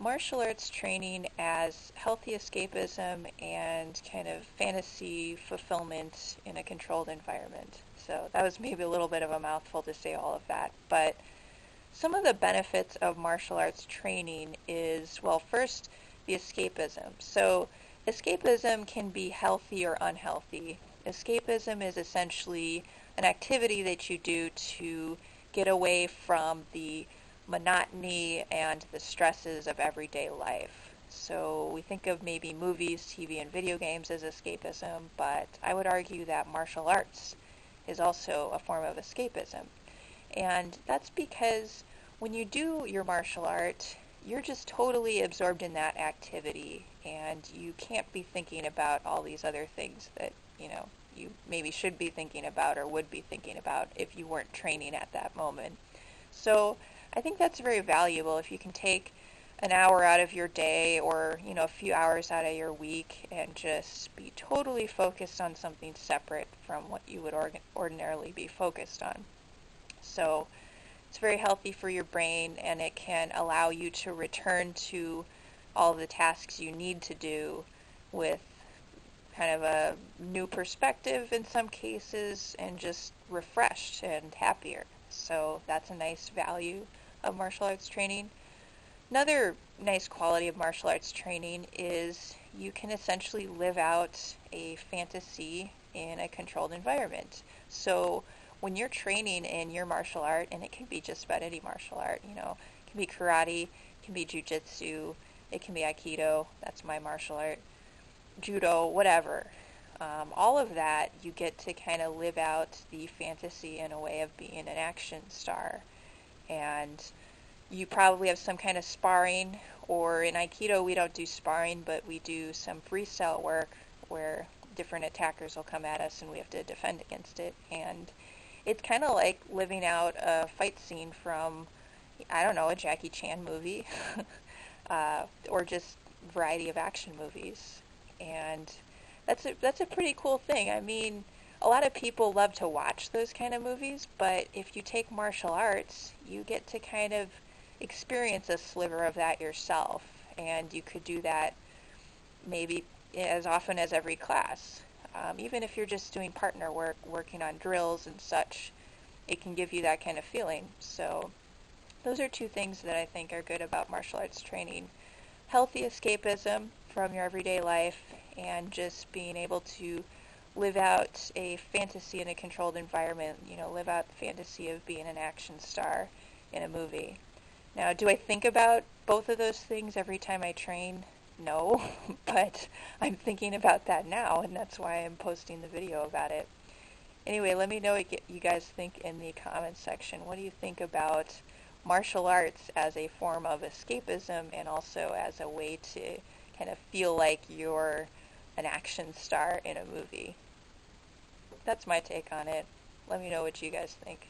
martial arts training as healthy escapism and kind of fantasy fulfillment in a controlled environment. So that was maybe a little bit of a mouthful to say all of that, but some of the benefits of martial arts training is, well, first, the escapism. So escapism can be healthy or unhealthy. Escapism is essentially an activity that you do to get away from the monotony and the stresses of everyday life. So we think of maybe movies, TV, and video games as escapism, but I would argue that martial arts is also a form of escapism. And that's because when you do your martial art, you're just totally absorbed in that activity, and you can't be thinking about all these other things that, you maybe should be thinking about or would be thinking about if you weren't training at that moment. So I think that's very valuable if you can take an hour out of your day or, a few hours out of your week and just be totally focused on something separate from what you would ordinarily be focused on. So it's very healthy for your brain, and it can allow you to return to all the tasks you need to do with kind of a new perspective in some cases, and just refreshed and happier. So that's a nice value of martial arts training. Another nice quality of martial arts training is you can essentially live out a fantasy in a controlled environment. So when you're training in your martial art, and it can be just about any martial art, it can be karate, it can be jujitsu, it can be aikido, that's my martial art, judo, whatever. All of that, you get to kind of live out the fantasy in a way of being an action star. And you probably have some kind of sparring, or in aikido we don't do sparring, but we do some freestyle work where different attackers will come at us and we have to defend against it. And it's kind of like living out a fight scene from, I don't know, a Jackie Chan movie, or just a variety of action movies. And that's a pretty cool thing. I mean, a lot of people love to watch those kind of movies, but if you take martial arts, you get to kind of experience a sliver of that yourself, and you could do that maybe as often as every class. Even if you're just doing partner work, working on drills and such, it can give you that kind of feeling. So those are two things that I think are good about martial arts training. Healthy escapism from your everyday life, and just being able to live out a fantasy in a controlled environment, live out the fantasy of being an action star in a movie. Now, do I think about both of those things every time I train? No, but I'm thinking about that now, and that's why I'm posting the video about it. Anyway, let me know what you guys think in the comments section. What do you think about martial arts as a form of escapism, and also as a way to kind of feel like you're an action star in a movie? That's my take on it. Let me know what you guys think.